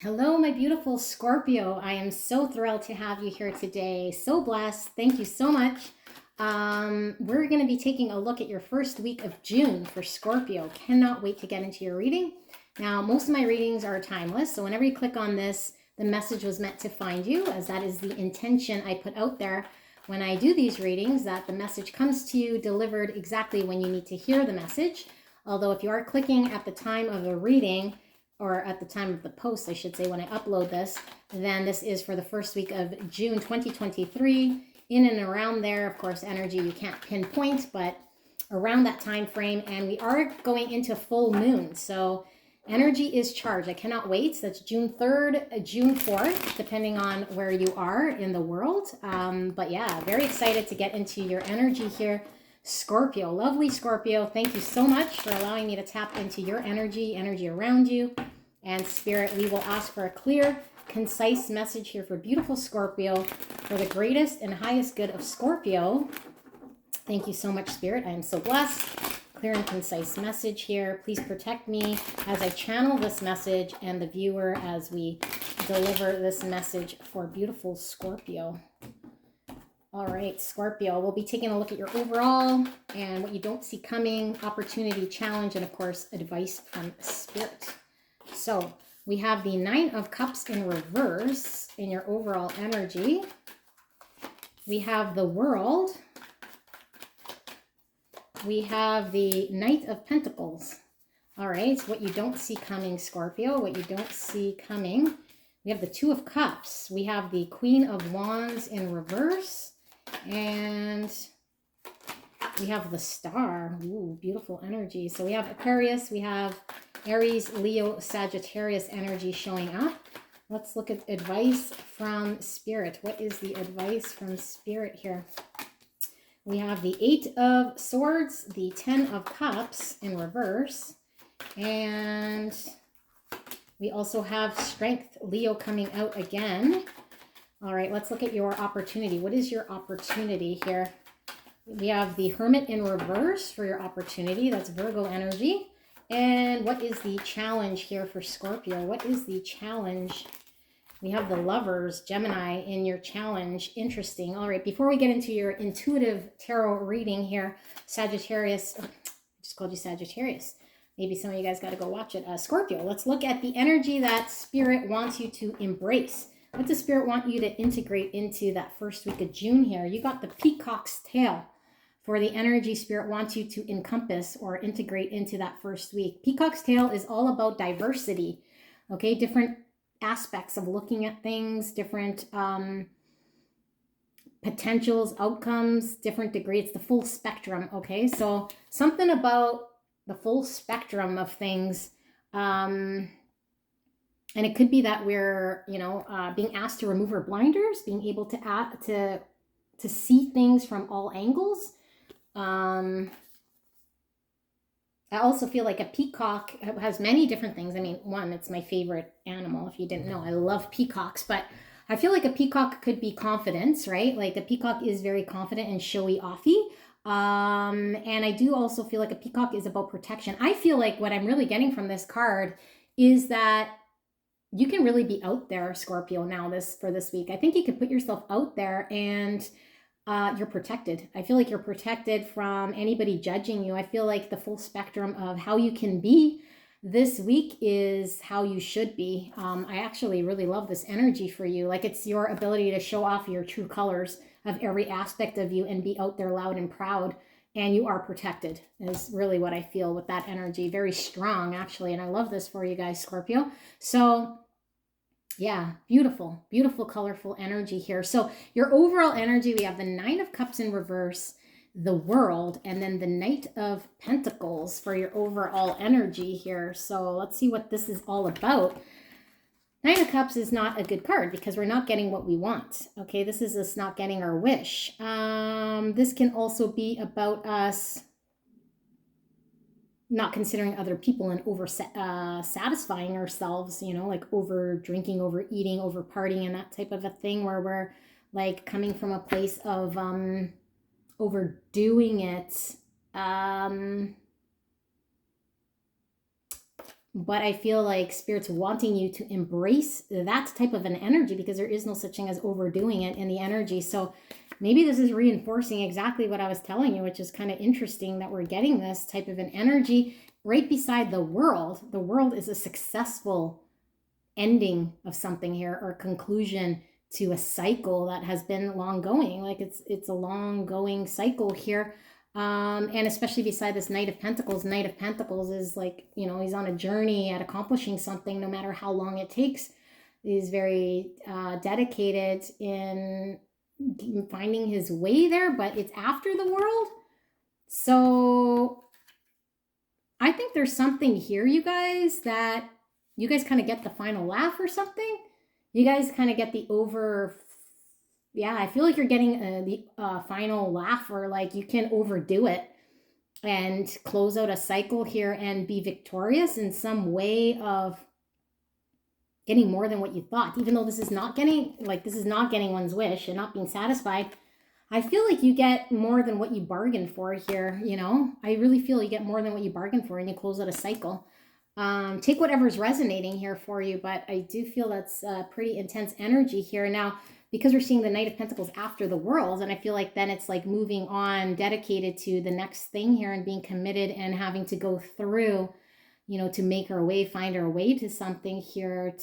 Hello, my beautiful Scorpio. I am so thrilled to have you here today. So blessed. Thank you so much. We're going to be taking a look at your first week of June for Scorpio. Cannot wait to get into your reading. Now, most of my readings are timeless, so whenever you click on this, the message was meant to find you, as that is the intention I put out there when I do these readings, that the message comes to you delivered exactly when you need to hear the message. Although if you are clicking at the time of a reading, or at the time of the post, I should say, when I upload this, then this is for the first week of June 2023. In and around there, of course, energy you can't pinpoint, but around that time frame. And we are going into full moon. So energy is charged. I cannot wait. That's June 3rd, June 4th, depending on where you are in the world. But yeah, very excited to get into your energy here. Scorpio, lovely Scorpio, thank you so much for allowing me to tap into your energy around you. And Spirit, we will ask for a clear, concise message here for beautiful Scorpio, for the greatest and highest good of Scorpio. Thank you so much, Spirit. I am so blessed. Clear and concise message here. Please protect me as I channel this message and the viewer as we deliver this message for beautiful Scorpio. All right, Scorpio, we'll be taking a look at your overall and what you don't see coming, opportunity, challenge, and of course, advice from Spirit. So we have the Nine of Cups in reverse in your overall energy. We have the World. We have the Knight of Pentacles. All right, what you don't see coming, Scorpio, what you don't see coming. We have the Two of Cups. We have the Queen of Wands in reverse. And we have the Star. Ooh, beautiful energy. So we have Aquarius, we have Aries, Leo, Sagittarius energy showing up. Let's look at advice from Spirit. What is the advice from Spirit here? We have the Eight of Swords, the Ten of Cups in reverse, and we also have Strength, Leo coming out again. All right, let's look at your opportunity. What is your opportunity here? We have the Hermit in reverse for your opportunity. That's Virgo energy. And what is the challenge here for Scorpio? What is the challenge? We have the Lovers, Gemini, in your challenge. Interesting. All right, before we get into your intuitive tarot reading here, Sagittarius, I just called you Sagittarius. Maybe some of you guys got to go watch it. Scorpio, let's look at the energy that Spirit wants you to embrace. What does Spirit want you to integrate into that first week of June here? You got the peacock's tail for the energy Spirit wants you to encompass or integrate into that first week. Peacock's tail is all about diversity, okay? Different aspects of looking at things, different potentials, outcomes, different degrees. It's the full spectrum, okay? So something about the full spectrum of things. And it could be that we're, being asked to remove our blinders, being able to see things from all angles. I also feel like a peacock has many different things. I mean, one, it's my favorite animal. If you didn't know, I love peacocks, but I feel like a peacock could be confidence, right? Like a peacock is very confident and showy offy. And I do also feel like a peacock is about protection. I feel like what I'm really getting from this card is that you can really be out there, Scorpio, now for this week. I think you could put yourself out there and you're protected. I feel like you're protected from anybody judging you. I feel like the full spectrum of how you can be this week is how you should be. I actually really love this energy for you. Like it's your ability to show off your true colors of every aspect of you and be out there loud and proud. And you are protected is really what I feel with that energy. Very strong, actually. And I love this for you guys, Scorpio. So yeah, beautiful, beautiful, colorful energy here. So your overall energy, we have the Nine of Cups in reverse, the World, and then the Knight of Pentacles for your overall energy here. So let's see what this is all about. Nine of Cups is not a good card because we're not getting what we want. Okay, this is us not getting our wish. This can also be about us not considering other people and over satisfying ourselves, like over drinking, over eating, over partying, and that type of a thing where we're like coming from a place of overdoing it but I feel like Spirit's wanting you to embrace that type of an energy, because there is no such thing as overdoing it in the energy. So maybe this is reinforcing exactly what I was telling you, which is kind of interesting that we're getting this type of an energy right beside the world. The world is a successful ending of something here, or conclusion to a cycle that has been long going. Like it's a long going cycle here. And especially beside this Knight of Pentacles. Knight of Pentacles is like, he's on a journey at accomplishing something, no matter how long it takes. He's very dedicated in finding his way there, but it's after the world. So I think there's something here, you guys, that you guys kind of get the final laugh or something. You guys kind of get the I feel like you're getting the final laugh, or like you can overdo it and close out a cycle here and be victorious in some way of getting more than what you thought. Even though this is not getting one's wish and not being satisfied, I feel like you get more than what you bargained for here, I really feel you get more than what you bargained for, and you close out a cycle. Take whatever's resonating here for you, but I do feel that's pretty intense energy here. Now, because we're seeing the Knight of Pentacles after the world, and I feel like then it's like moving on, dedicated to the next thing here, and being committed and having to go through, to make our way, find our way to something here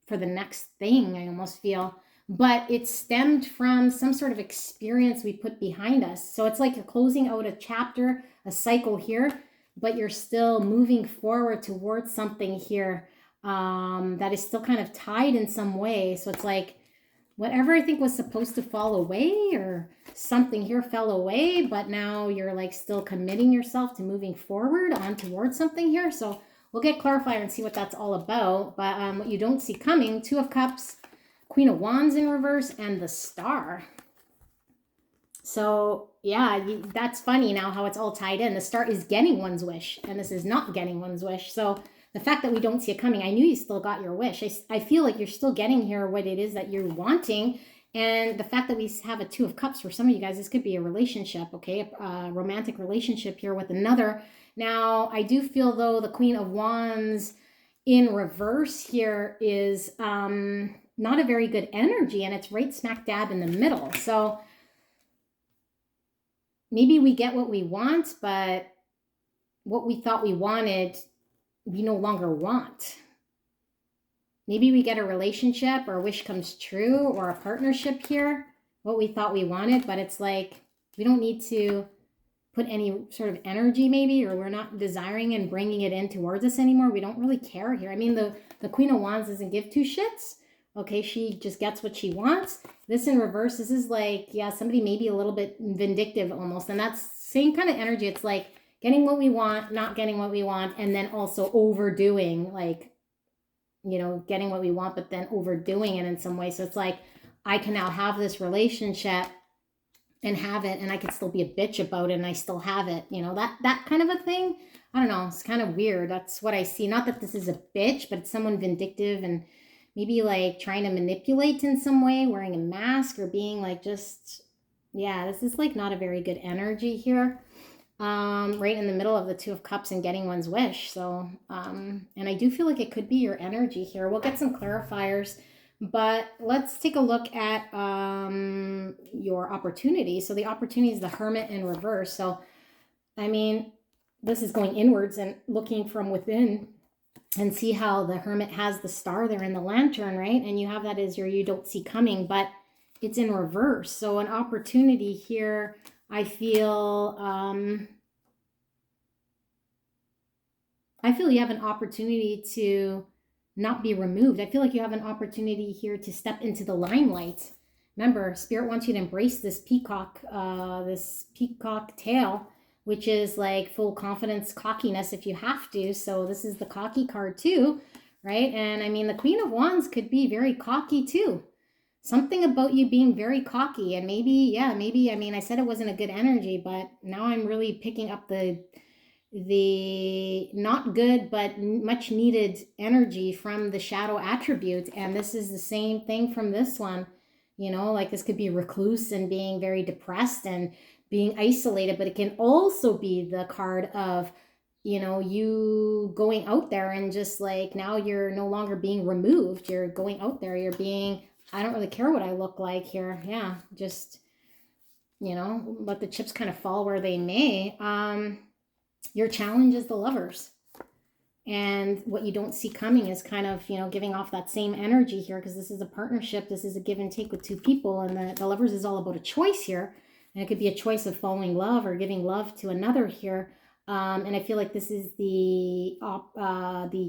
for the next thing, I almost feel. But it stemmed from some sort of experience we put behind us. So it's like you're closing out a chapter, a cycle here, but you're still moving forward towards something here that is still kind of tied in some way. So it's like whatever I think was supposed to fall away, or something here fell away, but now you're like still committing yourself to moving forward on towards something here. So we'll get clarified and see what that's all about. But what you don't see coming, Two of Cups, Queen of Wands in reverse, and the Star. So yeah, that's funny now how it's all tied in. The Star is getting one's wish, and this is not getting one's wish. So the fact that we don't see it coming, I knew you still got your wish. I feel like you're still getting here what it is that you're wanting. And the fact that we have a Two of Cups, for some of you guys, this could be a relationship, okay? A romantic relationship here with another. Now, I do feel, though, the Queen of Wands in reverse here is not a very good energy, and it's right smack dab in the middle. So maybe we get what we want, but what we thought we wanted, we no longer want. Maybe we get a relationship, or a wish comes true, or a partnership here, what we thought we wanted, but it's like we don't need to put any sort of energy maybe, or we're not desiring and bringing it in towards us anymore. We don't really care here. I mean, the Queen of Wands doesn't give two shits. Okay, she just gets what she wants. This in reverse, this is like, yeah, somebody maybe a little bit vindictive almost. And that's same kind of energy. It's like getting what we want, not getting what we want, and then also overdoing, like, getting what we want, but then overdoing it in some way. So it's like, I can now have this relationship and have it, and I can still be a bitch about it, and I still have it, that kind of a thing. I don't know. It's kind of weird. That's what I see. Not that this is a bitch, but it's someone vindictive and maybe like trying to manipulate in some way, wearing a mask, or being like this is like not a very good energy here. Right in the middle of the Two of Cups and getting one's wish. So, and I do feel like it could be your energy here. We'll get some clarifiers, but let's take a look at your opportunity. So the opportunity is the Hermit in reverse. So, I mean, this is going inwards and looking from within, and see how the Hermit has the Star there in the Lantern, right? And you have that as your you don't see coming, but it's in reverse. So an opportunity here, I feel you have an opportunity to not be removed. I feel like you have an opportunity here to step into the limelight. Remember, Spirit wants you to embrace this peacock tail, which is like full confidence, cockiness if you have to. So this is the cocky card too, right? And I mean, the Queen of Wands could be very cocky too. Something about you being very cocky, and maybe, I mean, I said it wasn't a good energy, but now I'm really picking up the not good, but much needed energy from the shadow attribute. And this is the same thing from this one, like this could be recluse and being very depressed and being isolated, but it can also be the card of you know, you going out there and just like now you're no longer being removed. You're going out there. You're being, I don't really care what I look like here. Yeah, just, you know, let the chips kind of fall where they may. Your challenge is the Lovers. And what you don't see coming is kind of, you know, giving off that same energy here, because this is a partnership. This is a give and take with two people. And the Lovers is all about a choice here. And it could be a choice of following love or giving love to another here. And I feel like this is the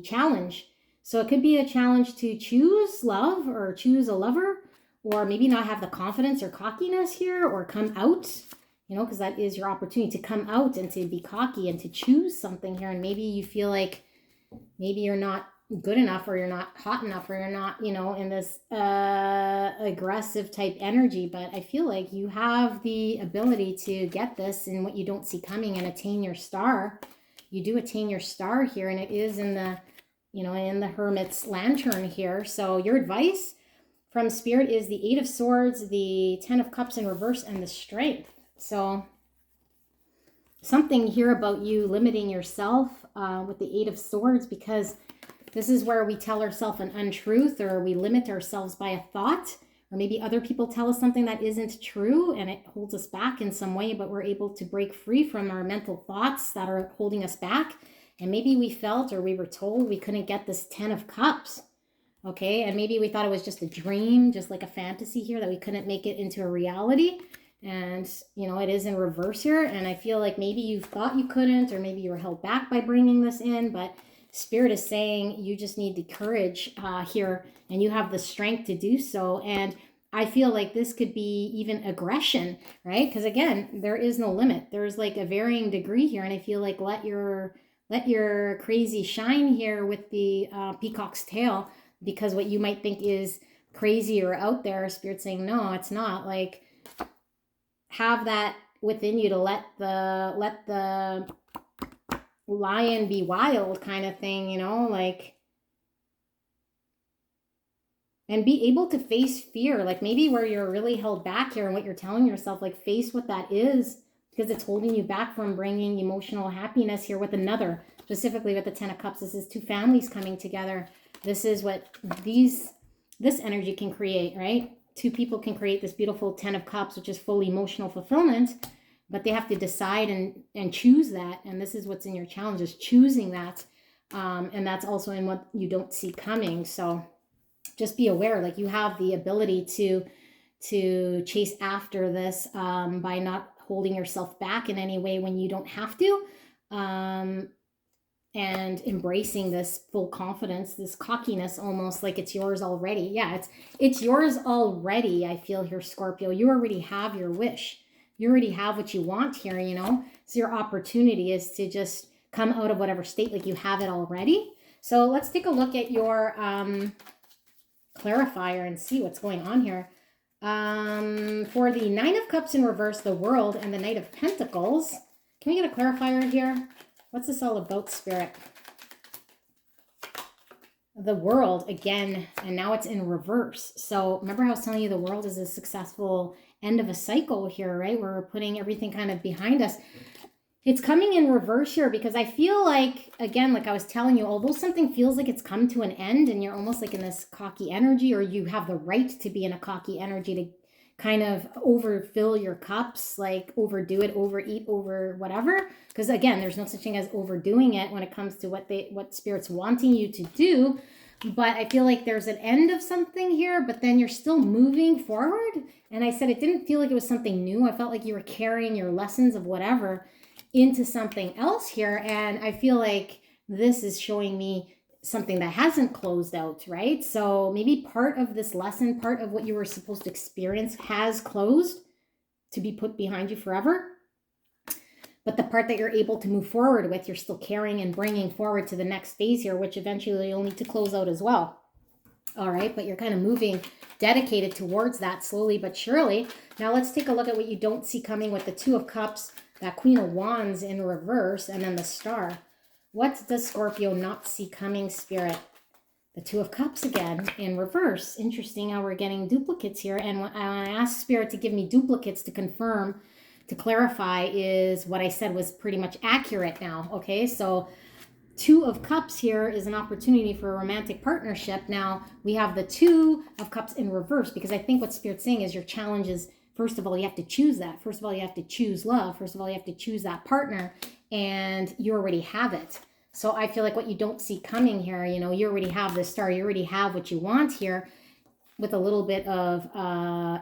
challenge. So it could be a challenge to choose love or choose a lover, or maybe not have the confidence or cockiness here, or come out, you know, because that is your opportunity to come out and to be cocky and to choose something here. And maybe you feel like maybe you're not good enough, or you're not hot enough, or you're not, you know, in this aggressive type energy. But I feel like you have the ability to get this in what you don't see coming and attain your star. You do attain your star here, and it is in the, you know, in the Hermit's lantern here. So your advice from Spirit is the 8 of Swords, the 10 of Cups in reverse, and the Strength. So something here about you limiting yourself with the 8 of Swords, because this is where we tell ourselves an untruth, or we limit ourselves by a thought, or maybe other people tell us something that isn't true and it holds us back in some way, but we're able to break free from our mental thoughts that are holding us back. And maybe we felt, or we were told, we couldn't get this 10 of Cups. Okay, and maybe we thought it was just a dream, just like a fantasy here, that we couldn't make it into a reality. And, you know, it is in reverse here. And I feel like maybe you thought you couldn't, or maybe you were held back by bringing this in. But Spirit is saying you just need the courage here, and you have the strength to do so. And I feel like this could be even aggression, right? Because again, there is no limit. There's like a varying degree here. And I feel like let your crazy shine here with the peacock's tail, because what you might think is crazy or out there, Spirit's saying, no, it's not. Like, have that within you to let the lion be wild kind of thing, you know, like, and be able to face fear, like maybe where you're really held back here and what you're telling yourself, like face what that is, because it's holding you back from bringing emotional happiness here with another, specifically with the 10 of Cups. This is two families coming together. This is what this energy can create, right? Two people can create this beautiful 10 of Cups, which is full emotional fulfillment, but they have to decide and choose that. And this is what's in your challenge, is choosing that. And that's also in what you don't see coming. So just be aware, like you have the ability to chase after this by not holding yourself back in any way when you don't have to. And embracing this full confidence, this cockiness, almost like it's yours already. Yeah, it's yours already, I feel here, Scorpio. You already have your wish. You already have what you want here, you know? So your opportunity is to just come out of whatever state, like you have it already. So let's take a look at your clarifier and see what's going on here. For the 9 of Cups in reverse, the World, and the Knight of Pentacles, can we get a clarifier here? What's this all about, Spirit? The World again, and now it's in reverse. So remember how I was telling you the World is a successful end of a cycle here, right? Where we're putting everything kind of behind us. It's coming in reverse here because I feel like, again, like I was telling you, although something feels like it's come to an end and you're almost like in this cocky energy, or you have the right to be in a cocky energy to kind of overfill your cups, like overdo it, overeat, over whatever. Because again, there's no such thing as overdoing it when it comes to what Spirit's wanting you to do. But I feel like there's an end of something here, but then you're still moving forward. And I said it didn't feel like it was something new. I felt like you were carrying your lessons of whatever into something else here. And I feel like this is showing me something that hasn't closed out, right? So maybe part of this lesson, part of what you were supposed to experience has closed to be put behind you forever. But the part that you're able to move forward with, you're still carrying and bringing forward to the next phase here, which eventually you'll need to close out as well. All right, but you're kind of moving dedicated towards that slowly but surely. Now let's take a look at what you don't see coming with the 2 of Cups, that Queen of Wands in reverse, and then the Star. What does Scorpio not see coming, Spirit? The 2 of Cups again in reverse. Interesting how we're getting duplicates here. And when I asked Spirit to give me duplicates to confirm to clarify is what I said was pretty much accurate now. Okay, so 2 of Cups here is an opportunity for a romantic partnership. Now we have the 2 of Cups in reverse, because I think what Spirit's saying is your challenge is, first of all, you have to choose that. First of all, you have to choose love. First of all, you have to choose that partner, and you already have it. So I feel like what you don't see coming here, you know, you already have the star. You already have what you want here, with a little bit of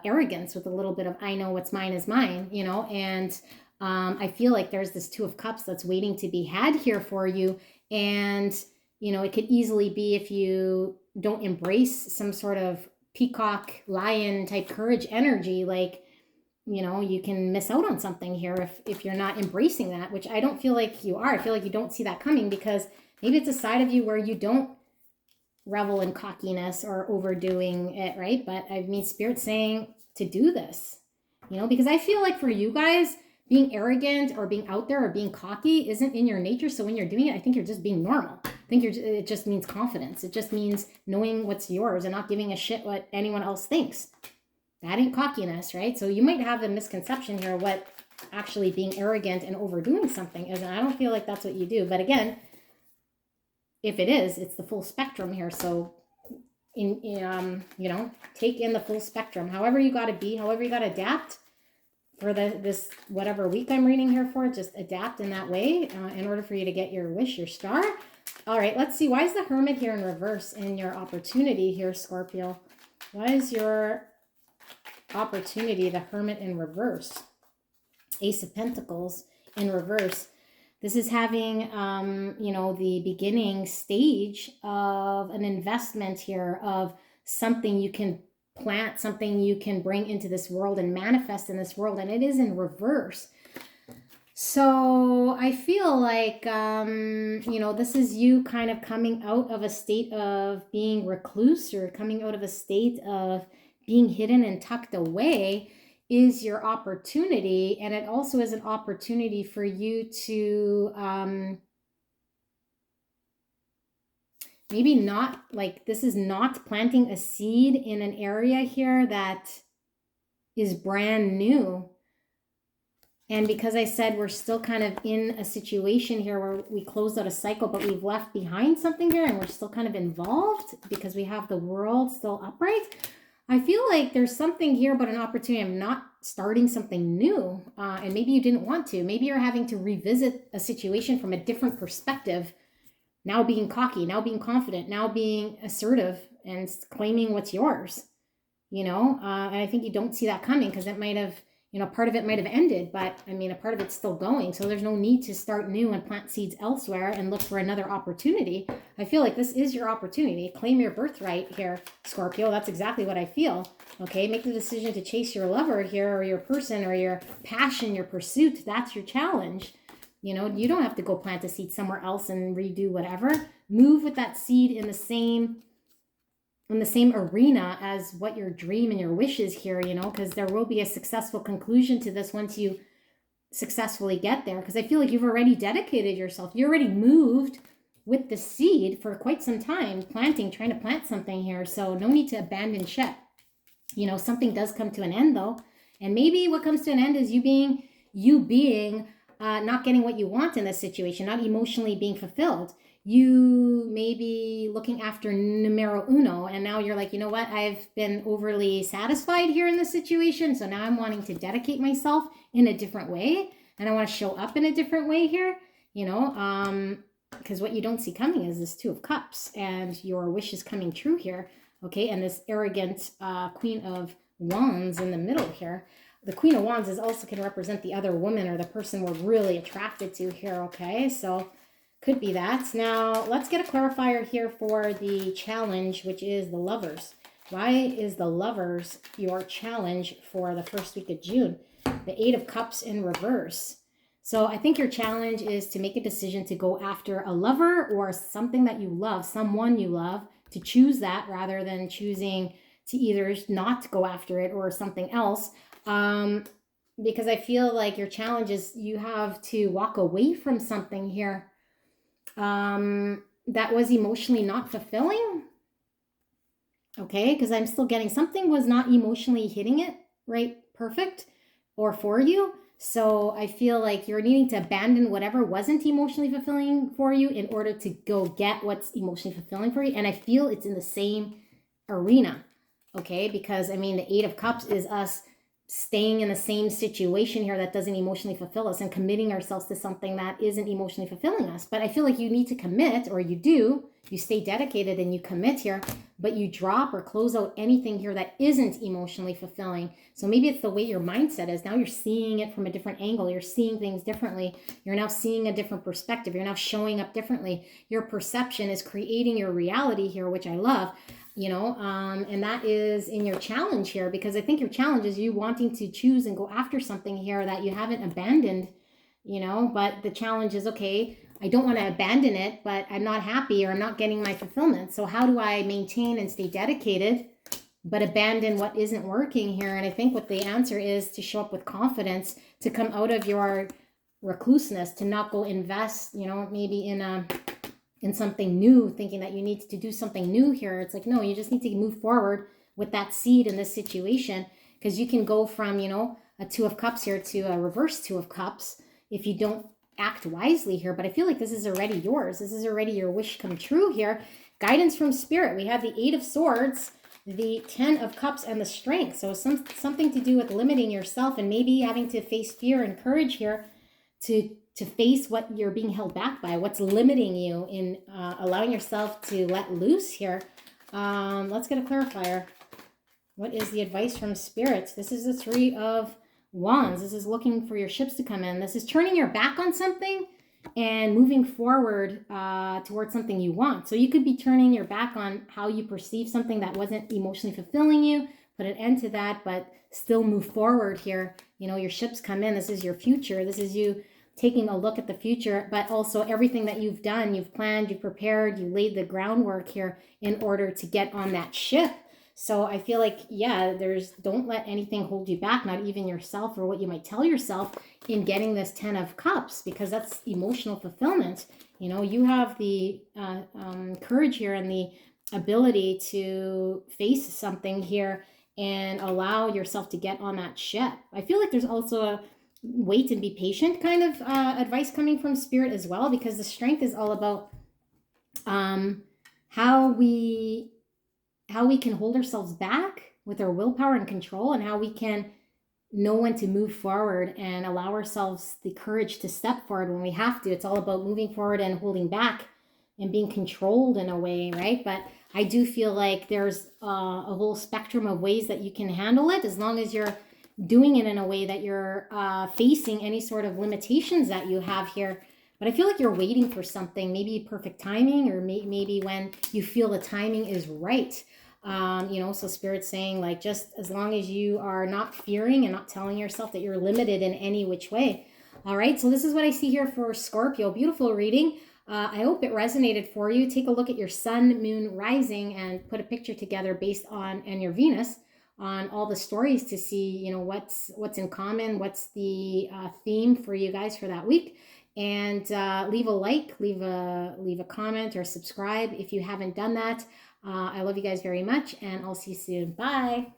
arrogance, with a little bit of, I know what's mine is mine, you know, and I feel like there's this 2 of Cups that's waiting to be had here for you. And, you know, it could easily be, if you don't embrace some sort of peacock, lion type courage energy, like, you know, you can miss out on something here if you're not embracing that, which I don't feel like you are. I feel like you don't see that coming, because maybe it's a side of you where you don't revel in cockiness or overdoing it, right? But I mean, Spirit's saying to do this, you know, because I feel like for you guys, being arrogant or being out there or being cocky isn't in your nature. So when you're doing it, I think you're just being normal. I think it just means confidence. It just means knowing what's yours and not giving a shit what anyone else thinks. That ain't cockiness, right? So you might have a misconception here what actually being arrogant and overdoing something is. And I don't feel like that's what you do. But again, if it is, it's the full spectrum here. So you know, take in the full spectrum. However you got to be, however you got to adapt for this whatever week I'm reading here for, just adapt in that way in order for you to get your wish, your star. All right, let's see. Why is the Hermit here in reverse in your opportunity here, Scorpio? Why is your opportunity the Hermit in reverse? Ace of Pentacles in reverse. This is having, you know, the beginning stage of an investment here, of something you can plant, something you can bring into this world and manifest in this world, and it is in reverse. So I feel like, you know, this is you kind of coming out of a state of being recluse, or coming out of a state of being hidden and tucked away is your opportunity. And it also is an opportunity for you to maybe not, like, this is not planting a seed in an area here that is brand new. And because I said we're still kind of in a situation here where we closed out a cycle, but we've left behind something here, and we're still kind of involved because we have the world still upright. I feel like there's something here about an opportunity of not starting something new. And maybe you didn't want to. Maybe you're having to revisit a situation from a different perspective. Now being cocky, now being confident, now being assertive and claiming what's yours, you know? And I think you don't see that coming, because it might have, you know, part of it might have ended, but I mean, a part of it's still going. So there's no need to start new and plant seeds elsewhere and look for another opportunity. I feel like this is your opportunity. Claim your birthright here, Scorpio. That's exactly what I feel. Okay, make the decision to chase your lover here, or your person, or your passion, your pursuit. That's your challenge. You know, you don't have to go plant a seed somewhere else and redo whatever. Move with that seed in the same arena as what your dream and your wish is here, you know, because there will be a successful conclusion to this once you successfully get there. Because I feel like you've already dedicated yourself. You already moved with the seed for quite some time, trying to plant something here. So no need to abandon ship. You know, something does come to an end though. And maybe what comes to an end is you being not getting what you want in this situation, not emotionally being fulfilled. You may be looking after numero uno, and now you're like, you know what, I've been overly satisfied here in this situation, so now I'm wanting to dedicate myself in a different way, and I want to show up in a different way here, you know, because what you don't see coming is this 2 of Cups, and your wish is coming true here, okay, and this arrogant Queen of Wands in the middle here. The Queen of Wands is also can represent the other woman or the person we're really attracted to here, okay? So could be that. Now, let's get a clarifier here for the challenge, which is the Lovers. Why is the Lovers your challenge for the first week of June? The 8 of Cups in reverse. So I think your challenge is to make a decision to go after a lover or something that you love, someone you love, to choose that rather than choosing to either not go after it or something else. Because I feel like your challenge is you have to walk away from something here that was emotionally not fulfilling. Okay, because I'm still getting something was not emotionally hitting it right perfect or for you. So I feel like you're needing to abandon whatever wasn't emotionally fulfilling for you in order to go get what's emotionally fulfilling for you. And I feel it's in the same arena, okay? Because I mean, the Eight of Cups is us staying in the same situation here that doesn't emotionally fulfill us and committing ourselves to something that isn't emotionally fulfilling us. But I feel like you need to commit, or you stay dedicated and you commit here, but you drop or close out anything here that isn't emotionally fulfilling. So maybe it's the way your mindset is. Now you're seeing it from a different angle. You're seeing things differently. You're now seeing a different perspective. You're now showing up differently. Your perception is creating your reality here, which I love. And that is in your challenge here, because I think your challenge is you wanting to choose and go after something here that you haven't abandoned, but the challenge is, okay, I don't want to abandon it, but I'm not happy or I'm not getting my fulfillment. So how do I maintain and stay dedicated, but abandon what isn't working here? And I think what the answer is to show up with confidence, to come out of your recluseness, to not go invest, maybe in something new, thinking that you need to do something new here. It's like, no, you just need to move forward with that seed in this situation, because you can go from, a Two of Cups here to a reverse Two of Cups if you don't act wisely here. But I feel like this is already yours. This is already your wish come true here. Guidance from Spirit. We have the Eight of Swords, the 10 of Cups, and the Strength. So something to do with limiting yourself and maybe having to face fear and courage here to face what you're being held back by, what's limiting you in allowing yourself to let loose here. Let's get a clarifier. What is the advice from Spirit? This is the Three of Wands. This is looking for your ships to come in. This is turning your back on something and moving forward towards something you want. So you could be turning your back on how you perceive something that wasn't emotionally fulfilling you, put an end to that, but still move forward here. Your ships come in. This is your future. This is you taking a look at the future, but also everything that you've done, you've planned, you've prepared, you laid the groundwork here in order to get on that ship. So I feel like, don't let anything hold you back, not even yourself or what you might tell yourself in getting this 10 of Cups, because that's emotional fulfillment. You have the courage here and the ability to face something here and allow yourself to get on that ship. I feel like there's also a wait and be patient kind of advice coming from Spirit as well, because the Strength is all about how we can hold ourselves back with our willpower and control, and how we can know when to move forward and allow ourselves the courage to step forward when we have to. It's all about moving forward and holding back and being controlled in a way, right? But I do feel like there's a whole spectrum of ways that you can handle it, as long as you're doing it in a way that you're facing any sort of limitations that you have here. But I feel like you're waiting for something, maybe perfect timing, or maybe when you feel the timing is right. So Spirit's saying, like, just as long as you are not fearing and not telling yourself that you're limited in any which way. All right, so this is what I see here for Scorpio. Beautiful reading. I hope it resonated for you. Take a look at your sun, moon, rising, and put a picture together based on, and your Venus, on all the stories to see, what's in common, what's the theme for you guys for that week. And leave a like, leave a comment, or subscribe if you haven't done that. I love you guys very much, and I'll see you soon. Bye.